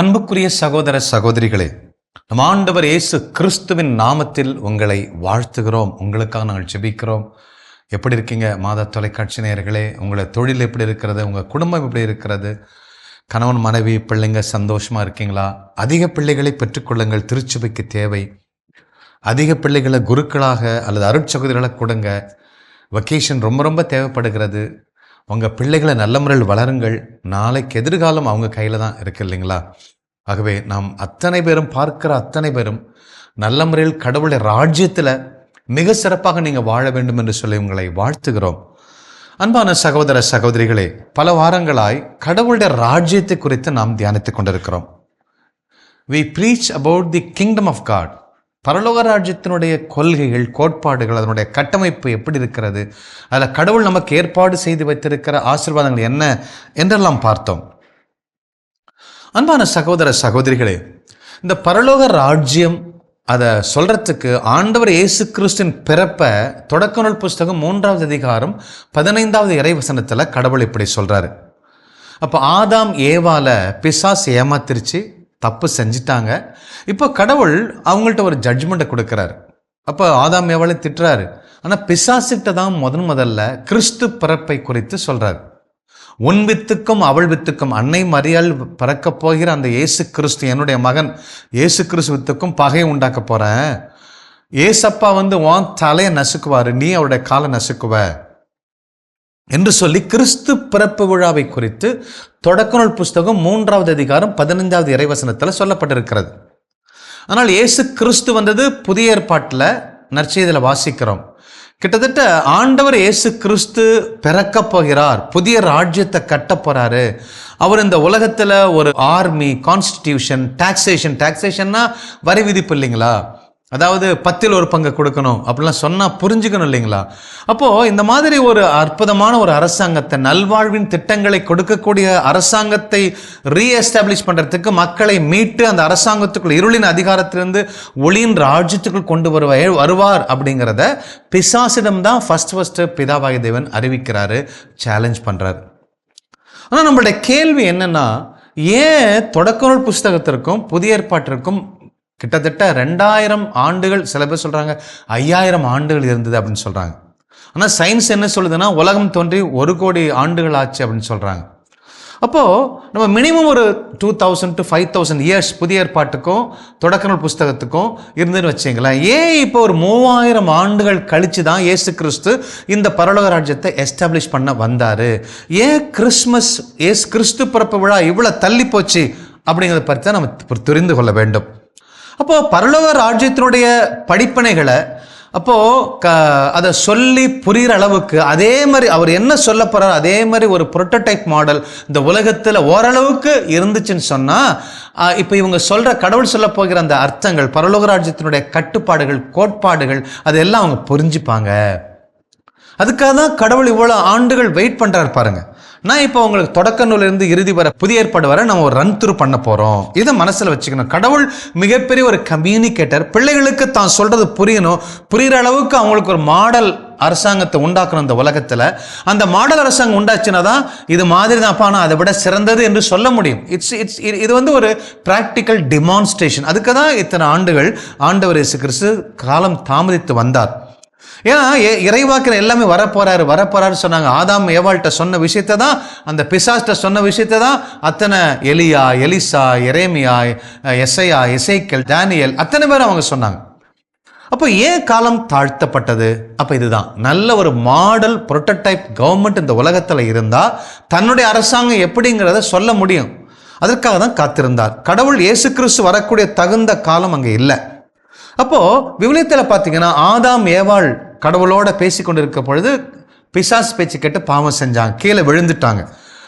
அன்புக்குரிய சகோதர சகோதரிகளே, நம் ஆண்டவர் இயேசு கிறிஸ்துவின் நாமத்தில் உங்களை வாழ்த்துகிறோம். உங்களுக்காக நாங்கள் ஜெபிக்கிறோம். எப்படி இருக்கீங்க மாதா தொலைக்காட்சி நேயர்களே? உங்களை தொழில் எப்படி இருக்கிறது? உங்கள் குடும்பம் எப்படி இருக்கிறது? கணவன் மனைவி பிள்ளைங்க சந்தோஷமாக இருக்கீங்களா? அதிக பிள்ளைகளை பெற்றுக்கொள்ளுங்கள். திருச்சபைக்கு தேவை. அதிக பிள்ளைகளை குருக்களாக அல்லது அருட்சகோதரிகளை கொடுங்க. வெக்கேஷன் ரொம்ப ரொம்ப தேவைப்படுகிறது. உங்கள் பிள்ளைகளை நல்ல முறையில் வளருங்கள். நாளைக்கு எதிர்காலம் அவங்க கையில் தான் இருக்கு இல்லைங்களா? ஆகவே நாம் அத்தனை பேரும் பார்க்கிற அத்தனை பேரும் நல்ல முறையில் கடவுளுடைய ராஜ்யத்தில் மிக சிறப்பாக நீங்கள் வாழ வேண்டும் என்று சொல்லி உங்களை வாழ்த்துகிறோம். அன்பான சகோதர சகோதரிகளே, பல வாரங்களாய் கடவுளுடைய ராஜ்யத்தை குறித்து நாம் தியானித்துக் கொண்டிருக்கிறோம். We preach about the kingdom of God. பரலோக ராஜ்யத்தினுடைய கொள்கைகள், கோட்பாடுகள், அதனுடைய கட்டமைப்பு எப்படி இருக்கிறது, அதில் கடவுள் நமக்கு ஏற்பாடு செய்து வைத்திருக்கிற ஆசீர்வாதங்கள் என்ன என்றெல்லாம் பார்த்தோம். அன்பான சகோதர சகோதரிகளே, இந்த பரலோக ராஜ்யம் அதை சொல்றதுக்கு ஆண்டவர் இயேசு கிறிஸ்துவின் பிறப்பை தொடக்க நூல் புஸ்தகம் 3வது அதிகாரம் 15வது இறைவசனத்தில் கடவுள் இப்படி சொல்றாரு. அப்போ ஆதாம் ஏவால பிசாசு ஏமாத்திருச்சு, தப்பு செஞ்சிட்டாங்க. இப்போ கடவுள் அவங்கள்ட்ட ஒரு ஜட்ஜ்மெண்ட்டை கொடுக்குறாரு. அப்போ ஆதாம் ஏவாளை திட்டுறாரு. ஆனால் பிசாசுகிட்ட தான் முதல்ல கிறிஸ்து பிறப்பை குறித்து சொல்றாரு. உன் வித்துக்கும் அவள் வித்துக்கும், அன்னை மரியாள் பிறக்க போகிற அந்த இயேசு கிறிஸ்து, என்னுடைய மகன் இயேசு கிறிஸ்து வித்துக்கும் பகையை உண்டாக்க போறேன். ஏசப்பா உன் தலையை நசுக்குவாரு, நீ அவருடைய காலை நசுக்குவ என்று சொல்லி கிறிஸ்து பிறப்பு விழாவை குறித்து தொடக்க நூல் புஸ்தகம் 3வது அதிகாரம் 15வது இறைவசனத்தில் சொல்லப்பட்டிருக்கிறது. ஆனால் இயேசு கிறிஸ்து வந்தது புதிய ஏற்பாட்டில் நற்செய்தியில் வாசிக்கிறோம். கிட்டத்தட்ட ஆண்டவர் இயேசு கிறிஸ்து பிறக்க போகிறார், புதிய ராஜ்யத்தை கட்ட போறாரு. அவர் இந்த உலகத்தில் ஒரு ஆர்மி, கான்ஸ்டிடியூஷன், டாக்ஸேஷன்னா வரி விதிப்பு இல்லைங்களா? அதாவது 10ல் 1 பங்கு கொடுக்கணும் அப்படிலாம் சொன்னால் புரிஞ்சுக்கணும் இல்லைங்களா? அப்போது இந்த மாதிரி ஒரு அற்புதமான ஒரு அரசாங்கத்தை, நல்வாழ்வின் திட்டங்களை கொடுக்கக்கூடிய அரசாங்கத்தை ரீஎஸ்டாப்ளிஷ் பண்ணுறதுக்கு, மக்களை மீட்டு அந்த அரசாங்கத்துக்குள் இருளின் அதிகாரத்திலிருந்து ஒளியின் ராஜ்யத்துக்குள் கொண்டு வருவார் அப்படிங்கிறத பிசாசிடம்தான் ஃபர்ஸ்ட் பிதாவாகிய தேவன் அறிவிக்கிறாரு, சேலஞ்ச் பண்ணுறாரு. ஆனால் நம்மளுடைய கேள்வி என்னன்னா, ஏன் தொடக்க நூல் புஸ்தகத்திற்கும் புதிய ஏற்பாட்டிற்கும் கிட்டத்தட்ட 2000 ஆண்டுகள், சில பேர் சொல்றாங்க 5000 ஆண்டுகள் இருந்தது அப்படின்னு சொல்றாங்க. ஆனால் சயின்ஸ் என்ன சொல்லுதுன்னா, உலகம் தோன்றி 1 கோடி ஆண்டுகள் ஆச்சு அப்படின்னு சொல்றாங்க. அப்போ நம்ம மினிமம் ஒரு 2000 to 5000 இயர்ஸ் புதிய ஏற்பாட்டுக்கும் தொடக்க நூல் புஸ்தகத்துக்கும் இருந்துன்னு வச்சுங்களேன். ஏன் இப்போ ஒரு 3000 ஆண்டுகள் கழிச்சு தான் இயேசு கிறிஸ்து இந்த பரலோக ராஜ்யத்தை எஸ்டாப்ளிஷ் பண்ண வந்தாரு? ஏன் கிறிஸ்மஸ், இயேசு கிறிஸ்து பிறப்பு விழா இவ்வளோ தள்ளி போச்சு அப்படிங்கிறத பற்றி தான் நம்ம தெரிந்து கொள்ள வேண்டும். அப்போ பரலோக ராஜ்யத்தினுடைய படிப்பனைகளை அதை சொல்லி புரிகிற அளவுக்கு, அதே மாதிரி அவர் என்ன சொல்ல போறார் அதே மாதிரி ஒரு புரோட்டோடைப் மாடல் இந்த உலகத்தில் ஓரளவுக்கு இருந்துச்சுன்னு சொன்னா, இப்போ இவங்க சொல்ற கடவுள் சொல்ல போகிற அந்த அர்த்தங்கள், பரலோக ராஜ்யத்தினுடைய கட்டுப்பாடுகள், கோட்பாடுகள், அதெல்லாம் அவங்க புரிஞ்சுப்பாங்க. அதுக்காக தான் கடவுள் இவ்வளோ ஆண்டுகள் வெயிட் பண்றாரு பாருங்க. நான் இப்போ உங்களுக்கு தொடக்க நூலிருந்து இறுதி வர புதிய ஏற்பாடு வர நம்ம ஒரு ரன் த்ரூ பண்ண போறோம். இதை மனசில் வச்சுக்கணும். கடவுள் மிகப்பெரிய ஒரு கம்யூனிகேட்டர். பிள்ளைகளுக்கு தான் சொல்றது புரியணும், புரிகிற அளவுக்கு அவங்களுக்கு ஒரு மாடல் அரசாங்கத்தை உண்டாக்கணும் இந்த உலகத்தில். அந்த மாடல் அரசாங்கம் உண்டாச்சுன்னா தான் இது மாதிரி தான் அப்பா, அதை விட சிறந்தது என்று சொல்ல முடியும். இது ஒரு பிராக்டிக்கல் டிமான்ஸ்ட்ரேஷன். அதுக்கு தான் இத்தனை ஆண்டுகள் ஆண்டவர் இயேசு கிறிஸ்து காலம் தாமதித்து வந்தார். ஏன்னா இறைவாக்கில் எல்லாமே வரப்போறாரு சொன்னாங்க. ஆதாம் ஏவாள்கிட்ட சொன்ன விஷயத்தை தான், அந்த பிசாஸ்ட சொன்ன விஷயத்தை தான் அத்தனை எலியா, எலிசா, எரேமியா, எசையா, எசேக்கியேல், தானியேல் அத்தனை பேர் அவங்க சொன்னாங்க. அப்போ ஏன் காலம் தாழ்த்தப்பட்டது? அப்போ இதுதான் நல்ல ஒரு மாடல் புரோட்டோடைப் கவர்மெண்ட் இந்த உலகத்தில் இருந்தால் தன்னுடைய அரசாங்கம் எப்படிங்கிறத சொல்ல முடியும். அதற்காக தான் காத்திருந்தார். கடவுள் இயேசு கிறிஸ்து வரக்கூடிய தகுந்த காலம் அங்கே இல்லை. அப்போ விவிலியத்தில் பார்த்தீங்கன்னா, ஆதாம் ஏவாள் கடவுளோட பேசி கொண்டிருக்க பொழுது பிசாசு பேச்சு கேட்டு பாவம் செஞ்சாங்க, கீழே விழுந்துட்டாங்க.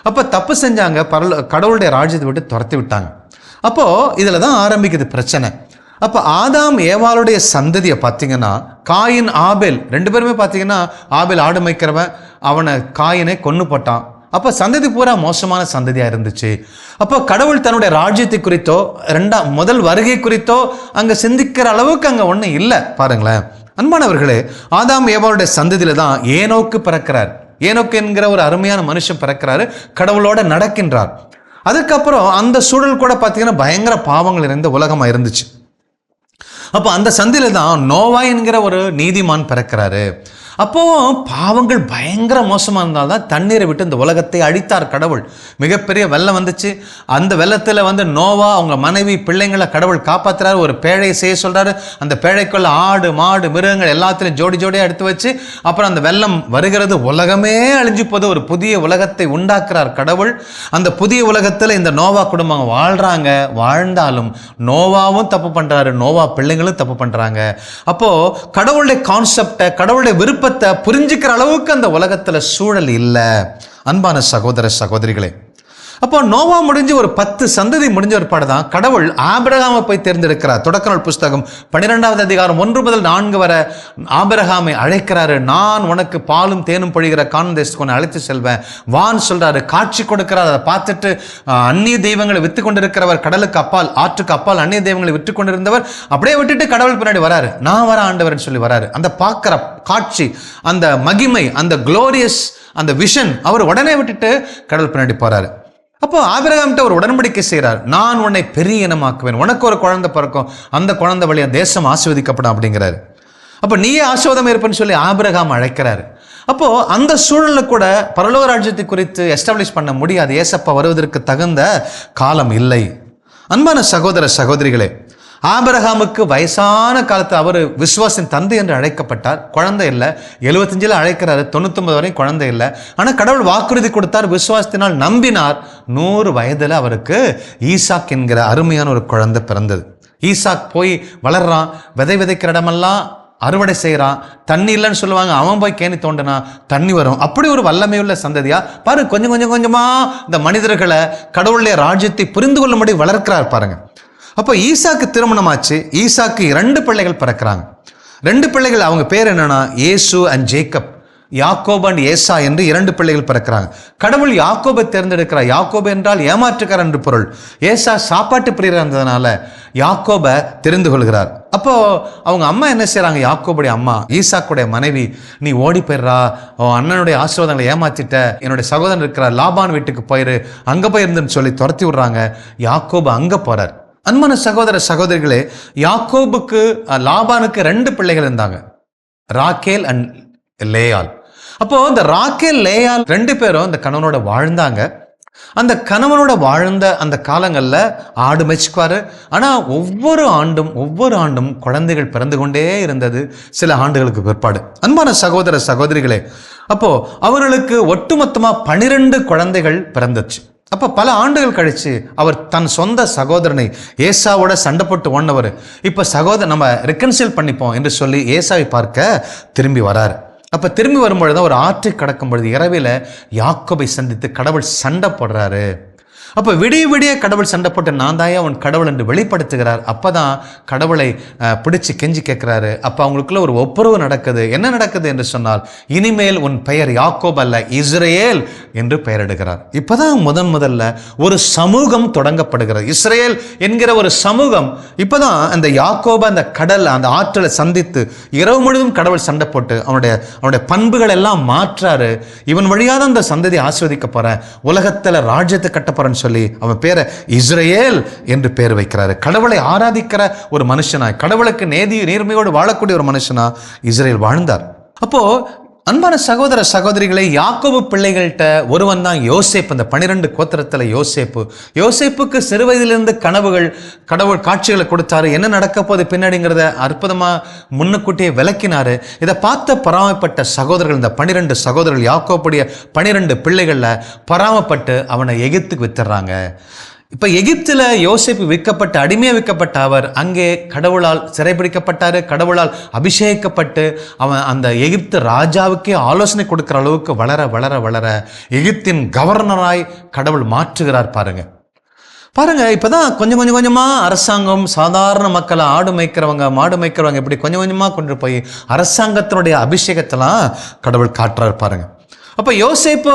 அப்போ தப்பு செஞ்சாங்க, கடவுளுடைய ராஜ்யத்தை விட்டு துரத்தி விட்டாங்க. அப்போ இதில் தான் ஆரம்பிக்குது பிரச்சனை. அப்போ ஆதாம் ஏவாளுடைய சந்ததியை பார்த்தீங்கன்னா, காயின் ஆபேல் 2 பேருமே பார்த்தீங்கன்னா, ஆபேல் ஆடு மேய்க்கிறவன், அவனை காயினை கொன்னு போட்டான். அப்போ சந்ததி பூரா மோசமான சந்ததியாக இருந்துச்சு. அப்போ கடவுள் தன்னுடைய ராஜ்யத்தை குறித்தோ முதல் வருகை குறித்தோ அங்கே சிந்திக்கிற அளவுக்கு அங்கே ஒன்றும் இல்லை பாருங்களேன். அன்பானவர்களே, ஆதாம் ஏவாளுடைய சந்ததியில தான் ஏனோக்கு பிறக்கிறார். ஏனோக்கு என்கிற ஒரு அருமையான மனுஷன் பிறக்கிறாரு, கடவுளோட நடக்கின்றார். அதுக்கப்புறம் அந்த சூழல் கூட பார்த்தீங்கன்னா பயங்கர பாவங்கள் நிறைந்த உலகமாக இருந்துச்சு. அப்போ அந்த சந்தில தான் நோவா என்கிற ஒரு நீதிமான் பிறக்கிறாரு. அப்போ பாவங்கள் பயங்கர மோசமாக இருந்தால்தான் தண்ணீரை விட்டு இந்த உலகத்தை அழித்தார் கடவுள். மிகப்பெரிய வெள்ளம் வந்துச்சு. அந்த வெள்ளத்தில் நோவா அவங்க மனைவி பிள்ளைங்களை கடவுள் காப்பாற்றுறாரு. ஒரு பேழையை செய்ய சொல்றாரு. அந்த பேழைக்குள்ள ஆடு மாடு மிருகங்கள் எல்லாத்திலையும் ஜோடி ஜோடியாக எடுத்து வச்சு அப்புறம் அந்த வெள்ளம் வருகிறது. உலகமே அழிஞ்சு போது ஒரு புதிய உலகத்தை உண்டாக்குறார் கடவுள். அந்த புதிய உலகத்தில் இந்த நோவா குடும்பம் வாழ்றாங்க. வாழ்ந்தாலும் நோவாவும் தப்பு பண்றாரு, நோவா பிள்ளைங்களும் தப்பு பண்றாங்க. அப்போ கடவுளுடைய கான்செப்டை, கடவுளுடைய விருப்பத்தை புரிஞ்சுக்கிற அளவுக்கு அந்த உலகத்துல சூழல் இல்லை. அன்பான சகோதர சகோதரிகளே, அப்போ நோவா முடிஞ்சு ஒரு 10 சந்ததி முடிஞ்ச ஒரு பாடுதான் கடவுள் ஆபிரகாமை போய் தேர்ந்தெடுக்கிறார். தொடக்க நூல் புஸ்தகம் 12வது அதிகாரம் 1 முதல் 4 வரை ஆபிரகாமை அழைக்கிறாரு. நான் உனக்கு பாலும் தேனும் பொழிகிற கானான் தேசத்துக்கு உன்னை அழைத்து செல்வேன் வான்னு சொல்றாரு. காட்சி கொடுக்கிறார். அதை பார்த்துட்டு அந்நிய தெய்வங்களை வித்து கொண்டிருக்கிறவர், கடலுக்கு அப்பால் ஆற்றுக்கு அப்பால் அந்நிய தெய்வங்களை விட்டு கொண்டிருந்தவர் அப்படியே விட்டுட்டு கடவுள் பின்னாடி வராரு. நான் வர ஆண்டவர்னு சொல்லி வராரு. அந்த பார்க்கிற காட்சி, அந்த மகிமை, அந்த குளோரியஸ், அந்த விஷன் அவர் உடனே விட்டுட்டு கடவுள் பின்னாடி போறாரு. அப்போ ஆபிரகாம்கிட்ட ஒரு உடன்படிக்கை செய்கிறார். நான் உன்னை பெரிய இனமாக்குவேன், உனக்கு ஒரு குழந்தை பிறக்கும், அந்த குழந்தை வழியா தேசம் ஆசீர்வதிக்கப்படும் அப்படிங்கிறாரு. அப்போ நீயே ஆசீர்வாதம் இருப்பேன்னு சொல்லி ஆபிரகாம் அழைக்கிறாரு. அப்போ அந்த சூழலில் கூட பரலோக ராஜ்யத்தை குறித்து எஸ்டாப்ளிஷ் பண்ண முடியாது. ஏசப்பா வருவதற்கு தகுந்த காலம் இல்லை. அன்பான சகோதர சகோதரிகளே, ஆபிரகாமுக்கு வயசான காலத்தில் அவர் விசுவாசின் தந்தை என்று அழைக்கப்பட்டார். குழந்தை இல்லை. 75 அழைக்கிறாரு, 99 வரையும் குழந்தை இல்லை. ஆனால் கடவுள் வாக்குறுதி கொடுத்தார். விசுவாசத்தினால் நம்பினார். 100 வயதில் அவருக்கு ஈசாக் என்கிற அருமையான ஒரு குழந்தை பிறந்தது. ஈசாக் போய் வளர்றான். விதைக்கிற இடமெல்லாம் அறுவடை செய்கிறான். தண்ணி இல்லைன்னு சொல்லுவாங்க, அவன் போய் கேணி தோண்டினா தண்ணி வரும். அப்படி ஒரு வல்லமையுள்ள சந்ததியா பாரு. கொஞ்சமா இந்த மனிதர்களை கடவுளுடைய ராஜ்யத்தை புரிந்து கொள்ளும்படி வளர்க்கிறார் பாருங்க. அப்போ ஈசாக்கு திருமணமாச்சு. ஈசாக்கு 2 பிள்ளைகள் பிறக்கிறாங்க. 2 பிள்ளைகள், அவங்க பேர் என்னன்னா ஏசு அண்ட் ஜேக்கப். யாக்கோபு அண்ட் ஏசா என்று 2 பிள்ளைகள் பிறக்கிறாங்க. கடவுள் யாக்கோபை தேர்ந்தெடுக்கிறார். யாக்கோபு என்றால் ஏமாற்றுக்காரர் என்று பொருள். ஏசா சாப்பாட்டு பிரியராக இருந்ததுனால யாக்கோபை தெரிந்து கொள்கிறார். அப்போ அவங்க அம்மா என்ன செய்யறாங்க? யாக்கோபுடைய அம்மா, ஈசாக்குடைய மனைவி, நீ ஓடி போயிடுறா, அண்ணனுடைய ஆசீர்வாதங்களை ஏமாத்திட்ட, என்னுடைய சகோதரன் இருக்கிறார் லாபான் வீட்டுக்கு போயிரு, அங்க போயிருந்துன்னு சொல்லி துரத்தி விடுறாங்க. யாக்கோபு அங்க போறார். அன்பான சகோதர சகோதரிகளே, யாக்கோபுக்கு லாபானுக்கு 2 பிள்ளைகள் இருந்தாங்க, ராக்கேல் அண்ட் லேயால். அப்போ இந்த ராக்கேல் லேயால் 2 பேரும் அந்த கணவனோட வாழ்ந்தாங்க. அந்த கணவனோட வாழ்ந்த அந்த காலங்களில் ஆடு மேய்ச்சிக்குவாரு. ஆனால் ஒவ்வொரு ஆண்டும் குழந்தைகள் பிறந்து கொண்டே இருந்தது. சில ஆண்டுகளுக்கு பிற்பாடு அன்பான சகோதர சகோதரிகளே, அப்போ அவர்களுக்கு ஒட்டுமொத்தமாக 12 குழந்தைகள் பிறந்துச்சு. அப்போ பல ஆண்டுகள் கழிச்சு அவர் தன் சொந்த சகோதரனை, ஏசாவோட சண்டை போட்டு ஓடினவர், இப்போ நம்ம ரெக்கன்சில் பண்ணிப்போம் என்று சொல்லி ஏசாவை பார்க்க திரும்பி வராரு. அப்போ திரும்பி வரும்பொழுது ஒரு ஆற்றை கடக்கும் பொழுது இரவில் யாக்கோபை சந்தித்து கடவுள் சண்டை போடுறாரு. அப்போ விடிய கடவுள் சண்டை போட்டு நான் தாயா உன் கடவுள் என்று வெளிப்படுத்துகிறார். அப்போ தான் கடவுளை பிடிச்சி கெஞ்சி கேட்குறாரு. அப்போ அவங்களுக்குள்ள ஒரு ஒப்புரவு நடக்குது. என்ன நடக்குது என்று சொன்னால், இனிமேல் உன் பெயர் யாக்கோப் அல்ல இஸ்ரேல் என்று பெயரிடுகிறார். இப்போதான் முதல்ல ஒரு சமூகம் தொடங்கப்படுகிறது. இஸ்ரேல் என்கிற ஒரு சமூகம். இப்போதான் அந்த யாக்கோபை அந்த கடல் அந்த ஆற்றலை சந்தித்து இரவு முழுவதும் கடவுள் சண்டை போட்டு அவனுடைய பண்புகள் எல்லாம் மாற்றாரு. இவன் வழியாக அந்த சந்ததி ஆஸ்வதிக்க போறேன், உலகத்தில் ராஜ்யத்தை கட்ட போறேன்னு சொல்லி அவன் பேரை இஸ்ரேல் என்று பேர் வைக்கிறாரு. கடவுளை ஆராதிக்கிற ஒரு மனுஷனாய், கடவுளுக்கு நேர்மையோடு வாழக்கூடிய ஒரு மனுஷனா இஸ்ரேல் வாழ்ந்தார். அப்போ அன்பான சகோதர சகோதரிகளை, யாக்கோபு பிள்ளைகள்கிட்ட ஒருவன் தான் யோசேப்பு. அந்த 12 கோத்திரத்தில் யோசேப்புக்கு சிறு வயதிலிருந்து கனவுகள், கடவுள் காட்சிகளை கொடுத்தாரு. என்ன நடக்க போகுது பின்னாடிங்கிறத அற்புதமாக முன்னுக்கூட்டியே விளக்கினாரு. இதை பார்த்த பராமப்பட்ட சகோதரர்கள், இந்த 12 சகோதரர்கள், யாக்கோபுடைய 12 பிள்ளைகளில் பராமப்பட்டு அவனை எகிப்துக்கு வித்துறாங்க. இப்போ எகிப்தில் யோசேப்பு விற்கப்பட்ட, அடிமையாக விற்கப்பட்ட அவர் அங்கே கடவுளால் சிறைபிடிக்கப்பட்டார். கடவுளால் அபிஷேகிக்கப்பட்டு அவன் அந்த எகிப்து ராஜாவுக்கே ஆலோசனை கொடுக்குற அளவுக்கு வளர எகிப்தின் கவர்னராய் கடவுள் மாற்றுகிறார். பாருங்க இப்போதான் கொஞ்சமாக அரசாங்கம் சாதாரண மக்களை, ஆடு மேய்க்கிறவங்க மாடு மேய்க்கிறவங்க இப்படி கொஞ்சமாக கொண்டு போய் அரசாங்கத்தினுடைய அபிஷேகத்தெல்லாம் கடவுள் காட்டுறாரு. பாருங்க அப்போ யோசேப்பு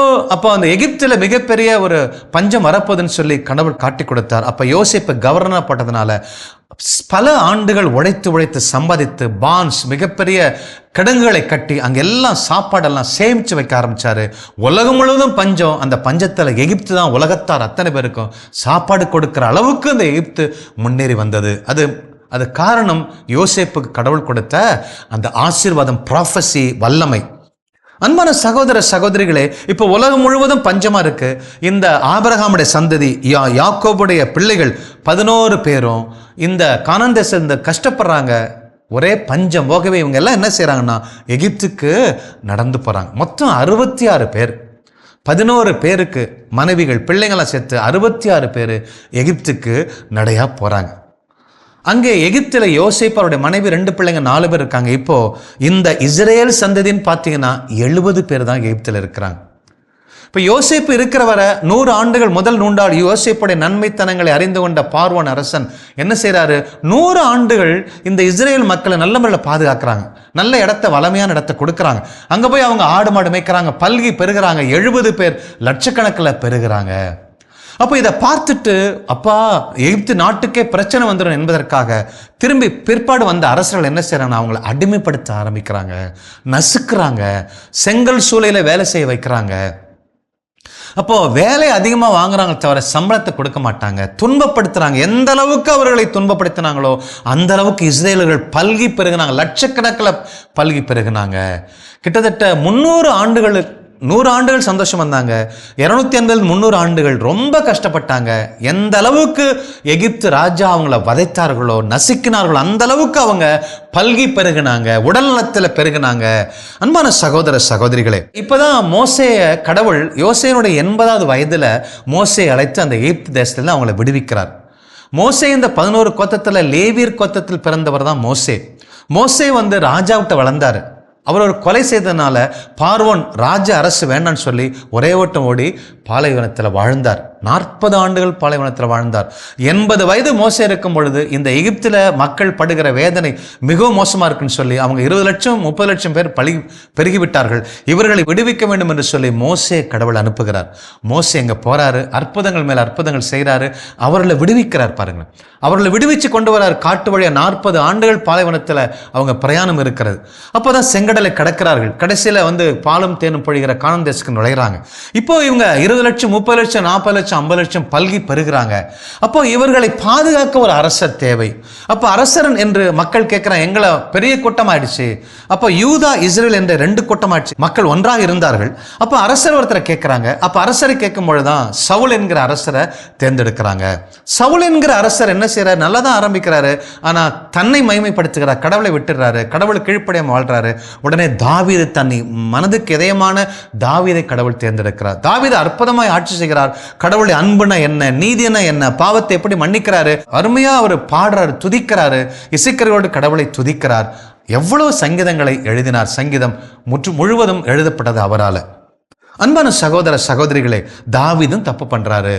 அந்த எகிப்தில் மிகப்பெரிய ஒரு பஞ்சம் வரப்போகுதுன்னு சொல்லி கடவுள் காட்டி கொடுத்தார். அப்போ யோசேப்பு கவர்னர் போட்டதுனால பல ஆண்டுகள் உழைத்து சம்பாதித்து பான்ஸ் மிகப்பெரிய கிடங்குகளை கட்டி அங்கெல்லாம் சாப்பாடெல்லாம் சேமித்து வைக்க ஆரம்பித்தார். உலகம் முழுவதும் பஞ்சம். அந்த பஞ்சத்தில் எகிப்து தான் உலகத்தார் அத்தனை பேருக்கும் சாப்பாடு கொடுக்குற அளவுக்கு அந்த எகிப்து முன்னேறி வந்தது. அது காரணம் யோசேப்புக்கு கடவுள் கொடுத்த அந்த ஆசீர்வாதம், ப்ராஃபசி, வல்லமை. அன்பான சகோதர சகோதரிகளே, இப்போ உலகம் முழுவதும் பஞ்சமா இருக்கு. இந்த ஆபிரகாமுடைய சந்ததி, யாக்கோபுடைய பிள்ளைகள் 11 பேரும் இந்த கானான் தேசத்துல கஷ்டப்படுறாங்க. ஒரே பஞ்சம். போகவே இவங்க எல்லாம் என்ன செய்யறாங்கன்னா எகிப்துக்கு நடந்து போறாங்க. மொத்தம் 66 பேர், 11 பேருக்கு மனைவிகள் பிள்ளைங்களாம் சேர்த்து 66 பேர் எகிப்துக்கு நடையா போறாங்க. அங்கே எகிப்தில் யோசேப்பு அவருடைய மனைவி 2 பிள்ளைங்க 4 பேர் இருக்காங்க. இப்போ இந்த இஸ்ரேல் சந்ததின்னு பார்த்தீங்கன்னா 70 பேர் தான் எகிப்தில் இருக்கிறாங்க. இப்போ யோசேப்பு இருக்கிற வரை 100 ஆண்டுகள், முதல் 100 ஆண்டு யோசேப்புடைய நன்மைத்தனங்களை அறிந்து கொண்ட பார்வோன் அரசன் என்ன செய்யறாரு, 100 ஆண்டுகள் இந்த இஸ்ரேல் மக்களை நல்ல முறையில் பாதுகாக்கிறாங்க. நல்ல இடத்த, வளமையான இடத்த கொடுக்குறாங்க. அங்கே போய் அவங்க ஆடு மாடு மேய்க்கிறாங்க, பல்கி பெருகிறாங்க. 70 பேர் லட்சக்கணக்கில் பெருகிறாங்க. அப்போ இதை பார்த்துட்டு அப்பா எகிப்து நாட்டுக்கே பிரச்சனை வந்துடும் என்பதற்காக திரும்பி பிற்பாடு வந்த அரசர்கள் என்ன செய்யறாங்கன்னா அவங்களை அடிமைப்படுத்த ஆரம்பிக்கிறாங்க, நசுக்கிறாங்க, செங்கல் சூளையில வேலை செய்ய வைக்கிறாங்க. அப்போ வேலை அதிகமாக வாங்குறாங்க தவிர சம்பளத்தை கொடுக்க மாட்டாங்க, துன்பப்படுத்துறாங்க. எந்த அளவுக்கு அவர்களை துன்பப்படுத்தினாங்களோ அந்த அளவுக்கு இஸ்ரேலர்கள் பல்கி பெருகினாங்க, லட்சக்கணக்கில் பல்கி பெருகினாங்க. கிட்டத்தட்ட 300 ஆண்டுகளுக்கு 100 ஆண்டுகள் சந்தோஷம் வந்தாங்க. 250 300 ஆண்டுகள் ரொம்ப கஷ்டப்பட்டாங்க. எந்த அளவுக்கு எகிப்து ராஜா அவங்கள வதைத்தார்களோ, நசுக்கினார்களோ அந்த அளவுக்கு அவங்க பல்கி பெருகினாங்க, உடல் நலத்தில் பெருகினாங்க. அன்பான சகோதர சகோதரிகளே, இப்பதான் மோசேய கடவுள் யோசேனுடைய 80வது வயதுல மோசேயை அழைத்து அந்த எகிப்து தேசத்துல அவங்களை விடுவிக்கிறார். மோசே இந்த 11 கோத்திரத்துல லேவியர் கோத்திரத்தில் பிறந்தவர் தான் மோசே. மோசே ராஜாவிட்ட வளர்ந்தாரு. அவர் ஒரு கொலை செய்ததுனால பார்வோன் ராஜ அரசு வேண்டான்னு சொல்லி ஒரே ஓட்டம் ஓடி பாலைவனத்தில் வாழ்ந்தார். 40 ஆண்டுகள் பாலைவனத்தில் வாழ்ந்தார். 80 வயது மோசே இருக்கும் பொழுது இந்த எகிப்தில் மக்கள் படுகிற வேதனை மிகவும் மோசமாக இருக்குன்னு சொல்லி அவங்க 20 லட்சம் 30 லட்சம் பேர் பெருகிவிட்டார்கள். இவர்களை விடுவிக்க வேண்டும் என்று சொல்லி மோசே கடவுள் அனுப்புகிறார். மோசே எங்கே போறாரு, அற்புதங்கள் மேல் அற்புதங்கள் செய்கிறாரு, அவர்களை விடுவிக்கிறார். பாருங்க, அவர்களை விடுவிச்சு கொண்டு வரார். காட்டு வழியா 40 ஆண்டுகள் பாலைவனத்தில் அவங்க பிரயாணம் இருக்கிறது. அப்போதான் செங்கடலை கடக்கிறார்கள். கடைசியில் பாலும் தேனும் பொழிகிற கானான் தேசத்துக்கு நுழைகிறாங்க. இப்போ இவங்க 20 லட்சம் 30 லட்சம் 40 லட்சம் 50 லட்சம் பல்கி பெறுகிறாங்க. அப்போ இவர்களை பாதுகாக்க ஒரு அரசர் தேவை. அப்போ அரசரன் என்று மக்கள் கேட்கிறாங்க, எங்களை பெரிய கூட்டம் ஆயிடுச்சு. அப்போ யூதா இஸ்ரேல் என்ற 2 கூட்டம் ஆயிடுச்சு. மக்கள் ஒன்றாக இருந்தார்கள். அப்போ அரசர் ஒருத்தரை கேட்கிறாங்க. அப்போ அரசரை கேட்கும் பொழுதுதான் சவுல் என்கிற அரசரை தேர்ந்தெடுக்கிறாங்க. சவுல் என்கிற அரசர் என்ன செய்யறாரு, நல்லா தான் ஆரம்பிக்கிறாரு, ஆனா தன்னை மகிமைப்படுத்துகிறார், கடவுளை விட்டுறாரு, கடவுள் கீழ்ப்படியாம வாழ்றாரு. உடனே தாவீது, தன்னை மனதுக்கு இதயமான தாவீதை கடவுள் தேர்ந்தெடுக்கிறார். தாவீது அற்புதமாய் ஆட்சி செய்கிறார். கடவுளுடைய அன்புனா என்ன, நீதினா என்ன, பாவத்தை எப்படி மன்னிக்கிறாரு, அருமையா அவர் பாடுறாரு, துதிக்கிறாரு, இசைக்கருவோடு கடவுளை துதிக்கிறார். எவ்வளவு சங்கீதங்களை எழுதினார். சங்கீதம் முழுவதும் எழுதப்பட்டது அவரால். அன்பான சகோதர சகோதரிகளே, தாவீதும் தப்பு பண்றாரு.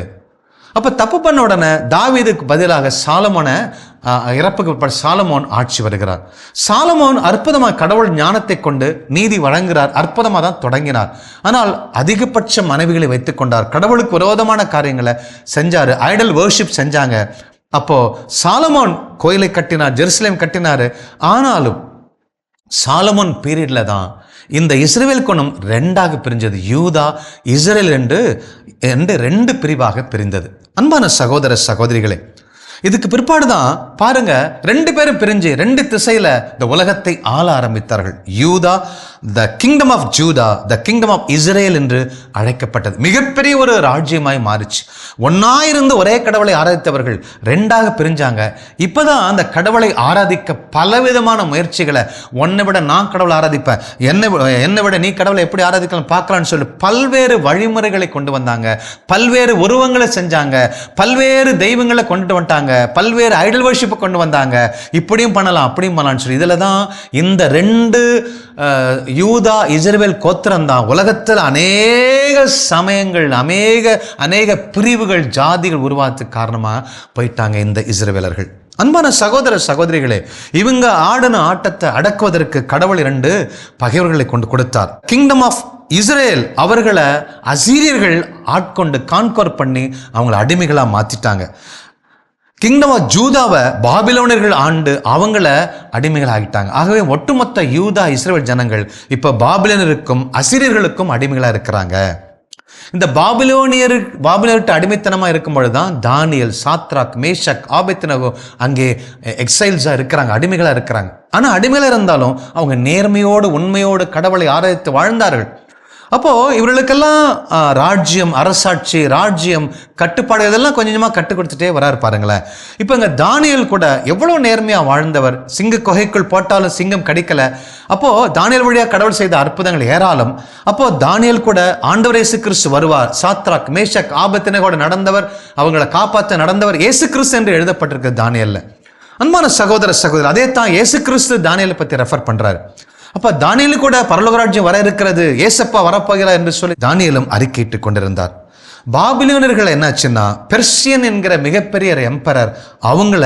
அப்ப தப்பு பண்ண உடனே தாவீதுக்கு பதிலாக சாலமோனை இறப்புக்கு சாலமோன் ஆட்சி வருகிறார். சாலமோன் அற்புதமாக கடவுள் ஞானத்தை கொண்டு நீதி வழங்குகிறார். அற்புதமாக தான் தொடங்கினார். ஆனால் அதிகபட்ச மனைவிகளை வைத்துக் கொண்டார். கடவுளுக்கு விரோதமான காரியங்களை செஞ்சாரு. ஐடல் வர்ஷிப் செஞ்சாங்க. அப்போ சாலமோன் கோயிலை கட்டினார், ஜெருசலேம் கட்டினாரு. ஆனாலும் சாலமோன் பீரியட்ல தான் இந்த இஸ்ரவேல் குணம் 2ஆக பிரிஞ்சது. யூதா இஸ்ரேல் என்று 2 பிரிவாக பிரிந்தது. அன்பான சகோதர சகோதரிகளே, இதுக்கு பிற்பாடுதான் பாருங்க 2 பேரும் பிரிஞ்சு 2 திசையில இந்த உலகத்தை ஆள ஆரம்பித்தார்கள். யூதா, the kingdom of Judah, the kingdom of Israel என்று அழைக்கப்பட்டது. மிகப்பெரிய ஒரு ராஜ்யமாய் மாறிச்சு. ஒன்னாயிருந்து ஒரே கடவுளை ஆராதித்தவர்கள் 2ஆக பிரிஞ்சாங்க. இப்பதான் அந்த கடவுளை ஆராதிக்க பலவிதமான முயற்சிகளை, உன்னை விட நான் கடவுளை ஆராதிப்பேன், என்னை விட நீ கடவுளை எப்படி ஆராதிக்கலாம் பார்க்கலான்னு சொல்லி பல்வேறு வழிமுறைகளை கொண்டு வந்தாங்க. பல்வேறு உருவங்களை செஞ்சாங்க, பல்வேறு தெய்வங்களை கொண்டு வந்துட்டாங்க, பல்வேறு ஐடல் வர்ஷிப்பை கொண்டு வந்தாங்க. இப்படியும் பண்ணலாம் அப்படியும் பண்ணலாம்னு சொல்லி இதில் தான் இந்த 2 யூதா இஸ்ரவேல் கோத்திரம் தான் உலகத்தில் அநேக சமயங்கள், அநேக பிரிவுகள், ஜாதிகள் உருவாகிறதுக்கு காரணமா போயிட்டாங்க இந்த இஸ்ரவேலர்கள். அன்பான சகோதர சகோதரிகளே, இவங்க ஆடின ஆட்டத்தை அடக்குவதற்கு கடவுள் 2 பகைவர்களை கொண்டு கொடுத்தார். கிங்டம் ஆஃப் இஸ்ரேல் அவர்களை அசீரியர்கள் ஆட்கொண்டு கான்கோர் பண்ணி அவங்கள அடிமைகளாக மாற்றிட்டாங்க. கிங்டம் ஆஃப் ஜூதாவை பாபிலோனியர்கள் ஆண்டு அவங்கள அடிமைகள் ஆகிட்டாங்க. ஆகவே ஒட்டுமொத்த யூதா இஸ்ரேல் ஜனங்கள் இப்போ பாபிலோனியருக்கும் அசீரியர்களுக்கும் அடிமைகளாக இருக்கிறாங்க. இந்த பாபிலோனியர்கிட்ட அடிமைத்தனமாக இருக்கும் பொழுதுதான் தானியல், சாத்ராக், மேஷக், ஆபேத்நேகோ அங்கே எக்ஸைல்ஸாக இருக்கிறாங்க, அடிமைகளாக இருக்கிறாங்க. ஆனால் அடிமைகளாக இருந்தாலும் அவங்க நேர்மையோடு உண்மையோடு கடவுளை ஆராய்த்து வாழ்ந்தார்கள். அப்போ இவர்களுக்கெல்லாம் ராஜ்யம், அரசாட்சி, ராஜ்யம், கட்டுப்பாடு இதெல்லாம் கொஞ்சம் கொஞ்சமாக கற்றுக் கொடுத்துட்டே வராரு பாருங்களேன். இப்போ இங்கே தானியல் கூட எவ்வளோ நேர்மையாக வாழ்ந்தவர். சிங்க குகைக்குள் போட்டாலும் சிங்கம் கடிக்கல. அப்போ தானியல் வழியாக கடவுள் செய்த அற்புதங்கள் ஏராளம். அப்போ தானியல் கூட ஆண்டவர் இயேசு கிறிஸ்து வருவார். சாத்ராக், மேஷக், ஆபேத்நேகோட நடந்தவர், அவங்களை காப்பாற்ற நடந்தவர் இயேசு கிறிஸ்து என்று எழுதப்பட்டிருக்கு தானியல்ல. அன்பான சகோதர சகோதரர், அதே தான் இயேசு கிறிஸ்து தானியலை பற்றி ரெஃபர் பண்றாரு. அப்ப தானியலு கூட பரலோக ராஜ்யம் வர இருக்கிறது, ஏசப்பா வரப்போகிறார் என்று சொல்லி தானியலும் அறிக்கையிட்டுக் கொண்டிருந்தார். பாபிலோனியர்கள் என்னாச்சுன்னா, பெர்சியன் என்கிற மிகப்பெரிய எம்பரர் அவங்கள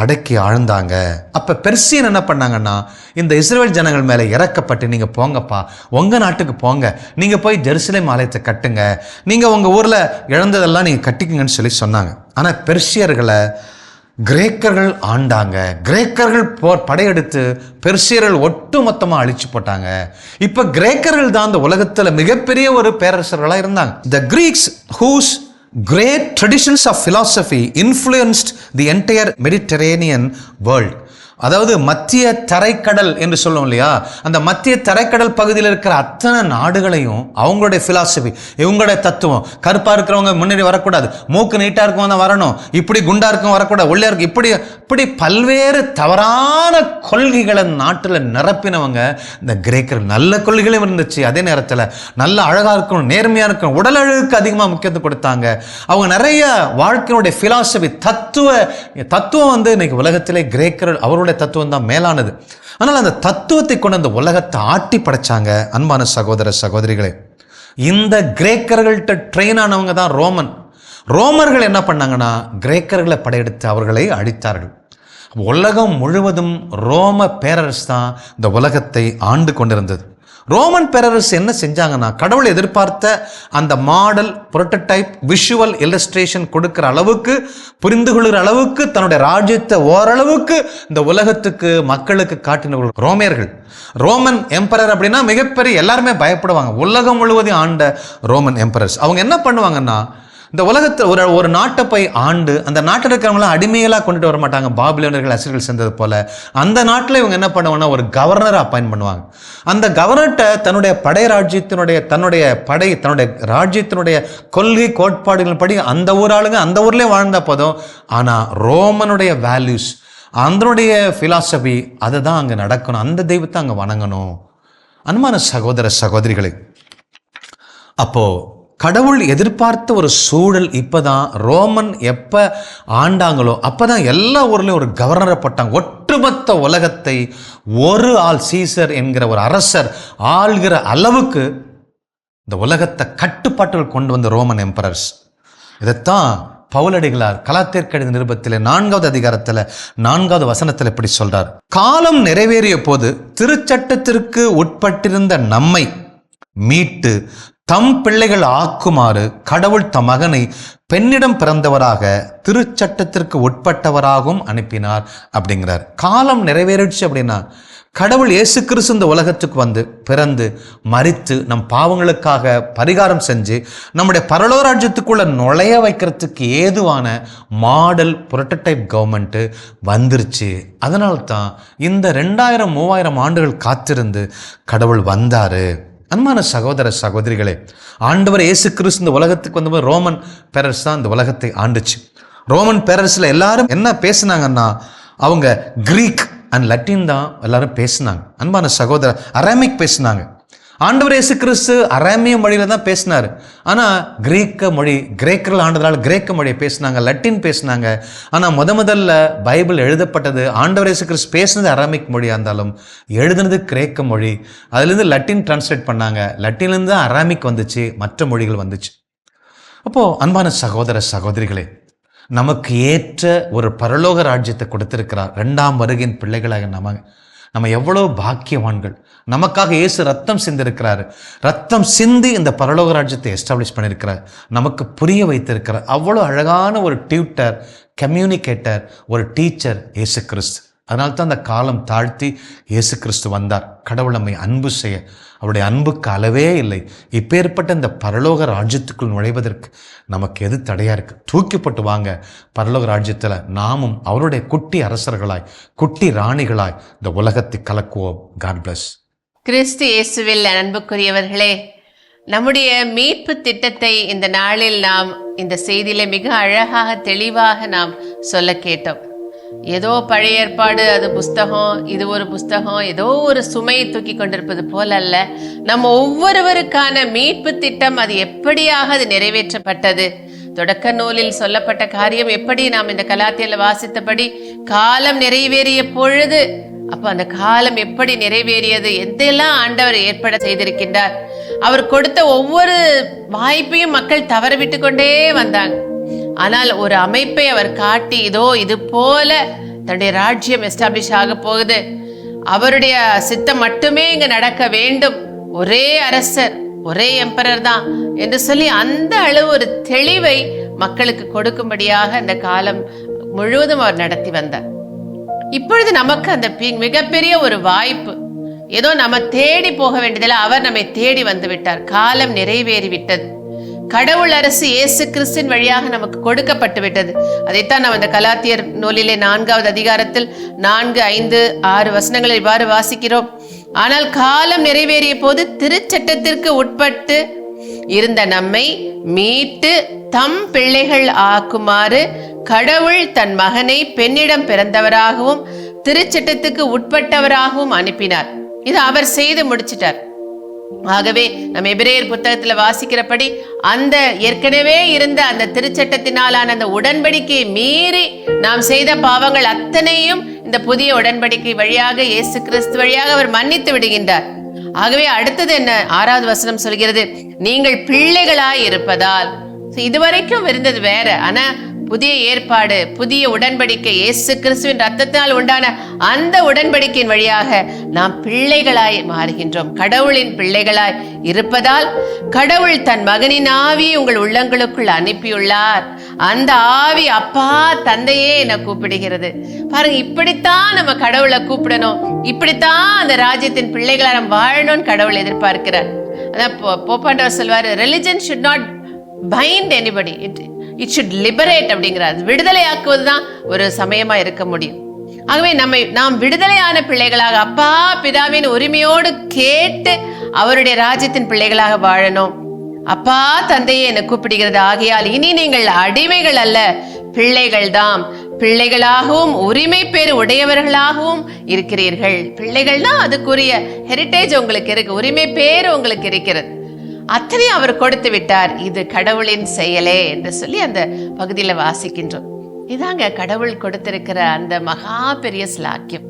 அடக்கி ஆழ்ந்தாங்க. அப்ப பெர்சியன் என்ன பண்ணாங்கன்னா, இந்த இஸ்ரேல் ஜனங்கள் மேல இறக்கப்பட்டு, நீங்க போங்கப்பா, உங்க நாட்டுக்கு போங்க, நீங்க போய் ஜெருசலேம் ஆலயத்தை கட்டுங்க, நீங்க உங்க ஊர்ல இழந்ததெல்லாம் நீங்க கட்டிக்குங்கன்னு சொல்லி சொன்னாங்க. ஆனா பெர்சியர்களை கிரேக்கர்கள் ஆண்டாங்க. கிரேக்கர்கள் படையெடுத்து பெர்சியர்கள் ஒட்டு மொத்தமாக அழிச்சு போட்டாங்க. இப்போ கிரேக்கர்கள் தான் அந்த உலகத்தில் மிகப்பெரிய ஒரு பேரரசர்களாக இருந்தாங்க. த Greeks whose great traditions of philosophy influenced the entire Mediterranean world. அதாவது மத்திய தரைக்கடல் என்று சொல்லுவோம் இல்லையா, அந்த மத்திய தரைக்கடல் பகுதியில் இருக்கிற அத்தனை நாடுகளையும் அவங்களுடைய பிலாசபி, இவங்களுடைய தத்துவம், கருப்பா இருக்கிறவங்க முன்னாடி வரக்கூடாது, மூக்கு நீட்டா இருக்கவங்க தான் வரணும், இப்படி குண்டா இருக்கவங்க வரக்கூடாது, ஒல்லியா இருக்கு, இப்படி பல்வேறு தவறான கொள்கைகளை நாட்டில் நிரப்பினவங்க இந்த கிரேக்கர்கள். நல்ல கொள்கைகளும் இருந்துச்சு, அதே நேரத்தில் நல்ல அழகா இருக்கணும், நேர்மையா இருக்கணும், உடல் அழகுக்கு அதிகமாக முக்கியத்துவம் கொடுத்தாங்க. அவங்க நிறைய வாழ்க்கையினுடைய பிலாசபி, தத்துவம் இன்னைக்கு உலகத்திலே கிரேக்கர்கள் அவருடைய தத்துவம் தான் மேலானது. ஆனால் அந்த தத்துவத்தை கொண்டு அந்த உலகத்தை ஆட்டி படைச்சாங்க. அன்பான சகோதர சகோதரிகளே, இந்த கிரேக்கர்கள்ட்ட ட்ரெயின் ஆனவங்க தான் ரோமர்கள் என்ன பண்ணாங்கன்னா, கிரேக்கர்களை படையெடுத்து அவர்களை அழித்தார்கள். உலகம் முழுவதும் ரோம பேரரசு தான் இந்த உலகத்தை ஆண்டு கொண்டிருந்தது. ரோமன் பேரரசு என்ன செஞ்சாங்கன்னா, கடவுள் எதிர்பார்த்த அந்த மாடல், புரோட்டோடைப், விஷுவல் இல்லஸ்ட்ரேஷன் கொடுக்கிற அளவுக்கு, புரிந்து கொள்கிற அளவுக்கு தன்னுடைய ராஜ்யத்தை ஓரளவுக்கு இந்த உலகத்துக்கு மக்களுக்கு காட்டினவர்கள் ரோமியர்கள். ரோமன் எம்பரர் அப்படின்னா மிகப்பெரிய, எல்லாருமே பயப்படுவாங்க. உலகம் முழுவதும் ஆண்ட ரோமன் எம்பரர்ஸ் அவங்க என்ன பண்ணுவாங்கன்னா, இந்த உலகத்தை ஒரு நாட்டை போய் ஆண்டு அந்த நாட்டில் இருக்கிறவங்களாம் அடிமைகளாக கொண்டுட்டு வர மாட்டாங்க. பாபிலோனியர்கள், அசீரியர்கள் செஞ்சது போல அந்த நாட்டில் இவங்க என்ன பண்ணுவாங்கன்னா, ஒரு கவர்னரை அப்பாயின்ட் பண்ணுவாங்க. அந்த கவர்னர்கிட்ட தன்னுடைய தன்னுடைய ராஜ்யத்தினுடைய கொள்கை கோட்பாடுகள் படி அந்த ஊர் ஆளுங்க அந்த ஊர்லேயே வாழ்ந்தா போதும். ஆனால் ரோமனுடைய வேல்யூஸ், அதனுடைய பிலாசபி, அதை தான் அங்கே நடக்கணும், அந்த தெய்வத்தை அங்கே வணங்கணும். அன்பான சகோதர சகோதரிகளே, அப்போ கடவுள் எதிர்பார்த்த ஒரு சூழல் இப்பதான் ரோமன் எப்ப ஆண்டாங்களோ அப்பதான் எல்லா ஊர்லயும் ஒரு கவர்னரை போட்டாங்க. ஒட்டுமொத்த உலகத்தை ஒரு ஆள், சீசர் என்கிற ஒரு அரசர் ஆள்கிற அளவுக்கு இந்த உலகத்தை கட்டுப்பாட்டுகள் கொண்டு வந்த ரோமன் எம்பரர்ஸ். இதைத்தான் பவுலடிகளார் கலாத்தியர் கடித நிருபத்தில் 4வது அதிகாரத்தில் 4வது வசனத்தில் இப்படி சொல்றார்: காலம் நிறைவேறிய போது திருச்சட்டத்திற்கு உட்பட்டிருந்த நம்மை மீட்டு தம் பிள்ளைகள் ஆக்குமாறு கடவுள் தம் மகனை பெண்ணிடம் பிறந்தவராக திருச்சட்டத்திற்கு உட்பட்டவராகவும் அனுப்பினார் அப்படிங்கிறார். காலம் நிறைவேறிடுச்சு அப்படின்னா, கடவுள் இயேசு கிறிஸ்து இந்த உலகத்துக்கு வந்து பிறந்து மரித்து நம் பாவங்களுக்காக பரிகாரம் செஞ்சு நம்முடைய பரலோக ராஜ்யத்துக்குள்ள நுழைய வைக்கிறதுக்கு ஏதுவான மாடல், புரோட்டோடைப் கவர்மெண்ட்டு வந்துருச்சு. அதனால்தான் இந்த 2000-3000 ஆண்டுகள் காத்திருந்து கடவுள் வந்தாரு. அன்பான சகோதர சகோதரிகளே, ஆண்டவர் இயேசு கிறிஸ்து இந்த உலகத்துக்கு வந்தபோது ரோமன் பேரரசு தான் இந்த உலகத்தை ஆண்டுச்சு. ரோமன் பேரரசில் எல்லாரும் என்ன பேசினாங்கன்னா, அவங்க கிரீக் அண்ட் லட்டின் தான் எல்லாரும் பேசினாங்க. அன்பான சகோதரர், அராமிக் பேசினாங்க. ஆண்டவர் இயேசு கிறிஸ்து அராமிய மொழியில தான் பேசினார். ஆனால் கிரேக்க மொழி, கிரேக்கர்கள் ஆண்டதால் கிரேக்க மொழியை பேசினாங்க, லட்டின் பேசினாங்க. ஆனால் முதல்ல பைபிள் எழுதப்பட்டது, ஆண்டவர் இயேசு கிறிஸ்து பேசினது அராமிக் மொழியாக இருந்தாலும் எழுதுனது கிரேக்க மொழி. அதுலேருந்து லட்டின் டிரான்ஸ்லேட் பண்ணாங்க, லட்டின்லேருந்து தான் அராமிக் வந்துச்சு, மற்ற மொழிகள் வந்துச்சு. அப்போது அன்பான சகோதர சகோதரிகளே, நமக்கு ஏற்ற ஒரு பரலோக ராஜ்யத்தை கொடுத்திருக்கிறார். 2ஆம் வருகையின் பிள்ளைகளாக நம்ம எவ்வளோ பாக்கியவான்கள். நமக்காக இயேசு ரத்தம் சிந்திருக்கிறாரு. ரத்தம் சிந்தி இந்த பரலோக ராஜ்யத்தை எஸ்டாப்ளிஷ் பண்ணியிருக்கிறார், நமக்கு புரிய வைத்திருக்கிறார். அவ்வளோ அழகான ஒரு டியூட்டர், கம்யூனிகேட்டர், ஒரு டீச்சர் இயேசு கிறிஸ்து. அதனால தான் அந்த காலம் தாழ்த்தி இயேசு கிறிஸ்து வந்தார். கடவுள் நம்மை அன்பு செய்ய. அவருடைய அன்புக்கு அளவே இல்லை. இப்பேற்பட்ட இந்த பரலோக ராஜ்யத்துக்குள் நுழைவதற்கு நமக்கு எது தடையாக இருக்குது? தூக்கிப்பட்டு வாங்க. பரலோக ராஜ்யத்தில் நாமும் அவருடைய குட்டி அரசர்களாய், குட்டி ராணிகளாய் இந்த உலகத்தை கலக்குவோம். God plus. கிறிஸ்து இயேசுவில் அன்புக்குரியவர்களே, நம்முடைய மீட்பு திட்டத்தை இந்த நாளில் நாம் இந்த செய்தியில மிக அழகாக தெளிவாக நாம் சொல்ல கேட்டோம். ஏதோ பழைய ஏற்பாடு, அது புஸ்தகம், இது ஒரு புஸ்தகம், ஏதோ ஒரு சுமையை தூக்கி கொண்டிருப்பது போல அல்ல. நம்ம ஒவ்வொருவருக்கான மீட்பு திட்டம் அது எப்படியாக அது நிறைவேற்றப்பட்டது. தொடக்க நூலில் சொல்லப்பட்ட காரியம் எப்படி நாம் இந்த கலாத்தியல வாசித்தபடி காலம் நிறைவேறிய பொழுது, அப்ப அந்த காலம் எப்படி நிறைவேறியது, எதெல்லாம் ஆண்டவர் ஏற்பட செய்திருக்கின்றார். அவர் கொடுத்த ஒவ்வொரு வாய்ப்பையும் மக்கள் தவற விட்டு கொண்டே வந்தாங்க. ஆனால் ஒரு அமைப்பை அவர் காட்டி, இதோ இது போல தன்னுடைய ராஜ்யம் எஸ்டாப்ளிஷ் ஆக போகுது, அவருடைய சித்தம் மட்டுமே இங்க நடக்க வேண்டும், ஒரே அரசர், ஒரே எம்பரர் தான் என்று சொல்லி அந்த அளவு ஒரு தெளிவை மக்களுக்கு கொடுக்கும்படியாக அந்த காலம் முழுவதும் அவர் நடத்தி வந்தார். இப்பொழுது நமக்கு அந்த மிகப்பெரிய ஒரு வாய்ப்பு. ஏதோ நம்ம தேடி போக வேண்டியதில்லை, அவர் நம்மை தேடி வந்து விட்டார். காலம் நிறைவேறி விட்டது. கடவுள் அரசு இயேசு கிறிஸ்தின் வழியாக நமக்கு கொடுக்கப்பட்டு விட்டது. அதைத்தான் நாம் அந்த கலாத்தியர் நூலிலே 4வது அதிகாரத்தில் 4, 5, 6 வசனங்களில் இவ்வாறு வாசிக்கிறோம். ஆனால் காலம் நிறைவேறிய போது திருச்சட்டத்திற்கு உட்பட்டு இருந்த நம்மை மீட்டு தம் பிள்ளைகள் ஆக்குமாறு கடவுள் தன் மகனை பெண்ணிடம் பிறந்தவராகவும் திருச்சட்டத்துக்கு உட்பட்டவராகவும் அனுப்பினார். இது அவர் செய்து முடிச்சிட்டார். ஆகவே நம்ம எபிரேயர் புத்தகத்துல வாசிக்கிறபடி அந்த ஏற்கனவே இருந்த அந்த திருச்சட்டத்தினாலான அந்த உடன்படிக்கையை மீறி நாம் செய்த பாவங்கள் அத்தனையும் இந்த புதிய உடன்படிக்கை வழியாக இயேசு கிறிஸ்து வழியாக அவர் மன்னித்து விடுகின்றார். ஆகவே அடுத்தது என்ன? 6வது வசனம் சொல்கிறது, நீங்கள் பிள்ளைகளாய் இருப்பதால். இதுவரைக்கும் இருந்தது வேற, ஆனா புதிய ஏற்பாடு, புதிய உடன்படிக்கை, இயேசு கிறிஸ்துவின் ரத்தத்தினால் உண்டான அந்த உடன்படிக்கையின் வழியாக நாம் பிள்ளைகளாய் மாறுகின்றோம். கடவுளின் பிள்ளைகளாய் இருப்பதால் கடவுள் தன் மகனின் ஆவி உங்கள் உள்ளங்களுக்குள் அனுப்பியுள்ளார். அந்த ஆவி அப்பா தந்தையே என கூப்பிடுகிறது. பாருங்க, இப்படித்தான் நம்ம கடவுளை கூப்பிடணும், இப்படித்தான் அந்த ராஜ்யத்தின் பிள்ளைகளை நம்ம வாழணும்னு கடவுள் எதிர்பார்க்கிறார். அதான் போப்பாண்டவர் சொல்வாரு, religion should not bind anybody, it should liberate அப்படிங்கிறார். விடுதலையாக்குவதுதான் ஒரு சமயமா இருக்க முடியும். ஆகவே நாம் விடுதலையான பிள்ளைகளாக அப்பா பிதாவின் உரிமையோடு கேட்டு அவருடைய ராஜ்யத்தின் பிள்ளைகளாக வாழணும். அப்பா தந்தையே என கூப்பிடுகிறது. ஆகையால் இனி நீங்கள் அடிமைகள் அல்ல, பிள்ளைகள் தாம். பிள்ளைகளாகவும் உரிமை பேறு உடையவர்களாகவும் இருக்கிறீர்கள். பிள்ளைகள்னா அதுக்குரிய ஹெரிட்டேஜ் உங்களுக்கு இருக்கு, உரிமை பேறு உங்களுக்கு இருக்கிறது. அத்தனையும் அவர் கொடுத்து விட்டார். இது கடவுளின் செயலே என்று சொல்லி அந்த பகுதியில வாசிக்கின்றோம். இதாங்க கடவுள் கொடுத்திருக்கிற அந்த மகா பெரிய ஸ்லாக்கியம்.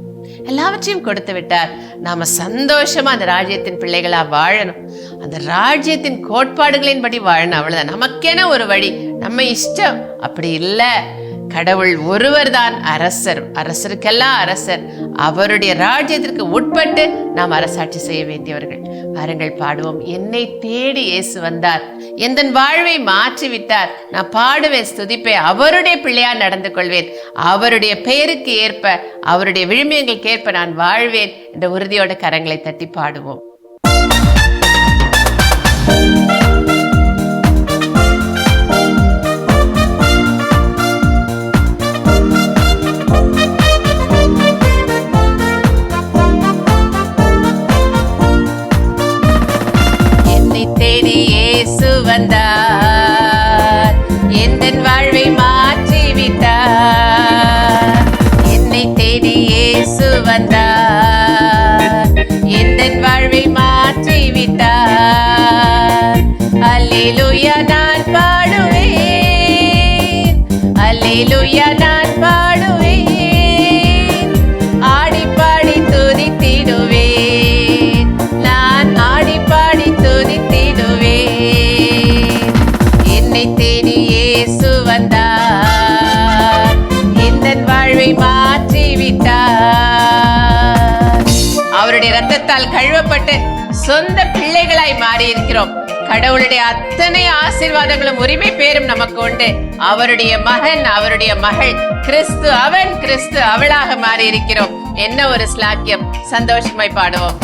எல்லாவற்றையும் கொடுத்து விட்டார். நாம சந்தோஷமா அந்த ராஜ்யத்தின் பிள்ளைகளா வாழணும், அந்த ராஜ்யத்தின் கோட்பாடுகளின் படி வாழணும். அவ்வளவுதான். நமக்கென ஒரு வழி, நம்ம இஷ்டம் அப்படி இல்லை. கடவுள் ஒருவர் தான் அரசர், அரசருக்கெல்லாம் அரசர். அவருடைய ராஜ்யத்திற்கு உட்பட்டு நாம் அரசாட்சி செய்ய வேண்டியவர்கள். பாருங்கள், பாடுவோம். என்னை தேடி இயேசு வந்தார், எந்த வாழ்வை மாற்றி விட்டார். நான் பாடுவேன், ஸ்துதிப்பேன், அவருடைய பிள்ளையா நடந்து கொள்வேன், அவருடைய பெயருக்கு ஏற்ப, அவருடைய விழுமியங்களுக்கு ஏற்ப நான் வாழ்வேன் என்ற உறுதியோட கரங்களை தட்டி பாடுவோம். வந்தார், எந்தன் வாழ்வை மாற்றி விட்டார். என்னை தேடி இயேசு வந்தார், எந்தன் வாழ்வை மாற்றி விட்டார். அல்லேலூயா நான் பாடுவேன், அல்லேலூயா நான் பாடுவேன், ஆடி பாடி துதித்திடுவேன், நான் ஆடி பாடி துதித்திடுவேன். தேடி இயேசு வந்தார், எந்தன் வாழ்வை மாற்றி விட்டார். இரத்தத்தால் கழுவப்பட்டு சொந்த பிள்ளைகளாய் மாறி இருக்கிறோம். கடவுளுடைய அத்தனை ஆசீர்வாதங்களும் உரிமை பேரும் நமக்கு உண்டு. அவருடைய மகன், அவருடைய மகள், கிறிஸ்து அவன், கிறிஸ்து அவளாக மாறி இருக்கிறோம். என்ன ஒரு ஸ்லாக்கியம்! சந்தோஷமாய் பாடுவோம்.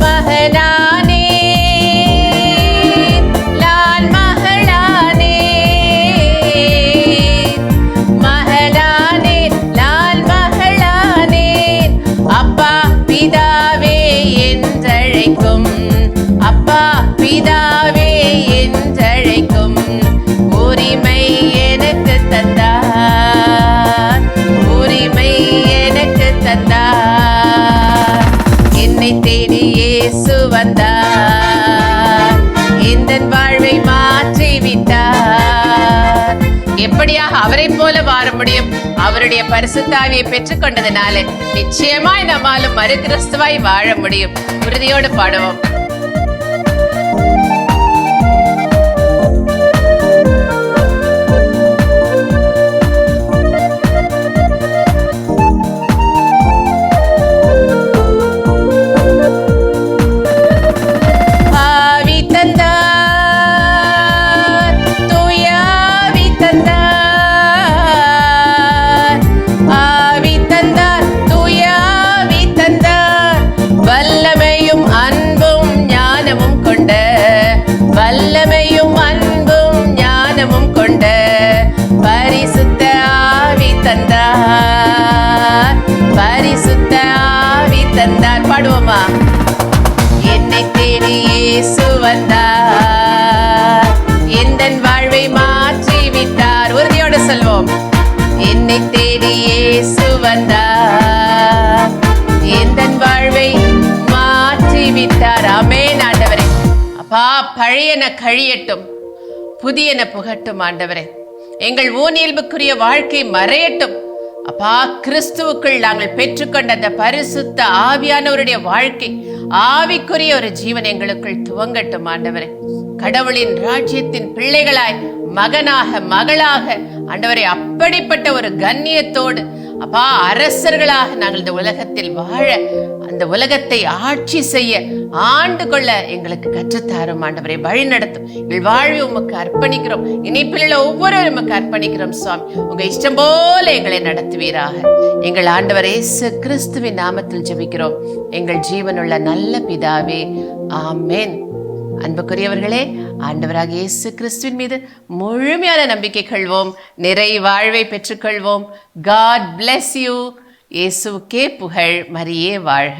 மகனானே நான் மகளானே, மகளானே நான் மகளானே, அப்பா பிதாவே என்றழைக்கும், அப்பா பிதாவே என்றழைக்கும் உரிமை எனக்கு தந்தார், உரிமை எனக்கு தந்தார். என்னை தேடி இயேசு வந்தார், இந்த வாழ்வை மாற்றி விட்டார். எப்படியாக அவரை போல வாழ முடியும்? அவருடைய பரிசுத்த ஆவியை பெற்றுக் கொண்டதுனால நிச்சயமாய் நம்மாலும் மறு கிறிஸ்துவாய் வாழ முடியும். உறுதியோடு பாடுவோம். பாடுவோமா? என்னை தேடி இயேசு வந்தார், எந்தன் வாழ்வை மாற்றி விட்டார். உறுதியோடு சொல்வோம். என்னை தேடி இயேசு வந்தார், எந்தன் வாழ்வை மாற்றி விட்டார். ஆமென் ஆண்டவரே. அப்பா, பழையன கழியட்டும், புதியன புகட்டும் ஆண்டவரே. எங்கள் ஊனியல்புக்குரிய வாழ்க்கை மறையட்டும் அப்பா. கிறிஸ்துவுக்குள் நாங்கள் பெற்றுக்கொண்ட அந்த பரிசுத்த ஆவியானவருடைய வாழ்க்கை, ஆவிக்குரிய ஒரு ஜீவன் எங்களுக்குள் துவங்கட்டும் ஆண்டவரே. கடவுளின் ராஜ்யத்தின் பிள்ளைகளாய், மகனாக மகளாக ஆண்டவரே, அப்படிப்பட்ட ஒரு கண்ணியத்தோடு அப்பா அரசர்களாக நாங்கள் இந்த உலகத்தில் வாழ, அந்த உலகத்தை ஆட்சி செய்ய, ஆண்டு கொள்ள எங்களுக்கு கற்றுத்தாரும் ஆண்டவரை. வழி நடத்தும். எங்கள் வாழ்வை உமக்கு அர்ப்பணிக்கிறோம். இணைப்பில் உள்ள ஒவ்வொருவரும் உமக்கு அர்ப்பணிக்கிறோம் சுவாமி. உங்க இஷ்டம் போல எங்களை நடத்துவீராக. எங்கள் ஆண்டவர் இயேசு கிறிஸ்துவின் நாமத்தில் ஜெபிக்கிறோம் எங்கள் ஜீவனுள்ள நல்ல பிதாவே, ஆமென். அன்புக்குரியவர்களே, ஆண்டவராக இயேசு கிறிஸ்துவின் மீது முழுமையான நம்பிக்கை கொள்வோம், நிறை வாழ்வை பெற்றுக்கொள்வோம். God bless you. இயேசுவுக்கே புகழ், மரியே வாழ்க.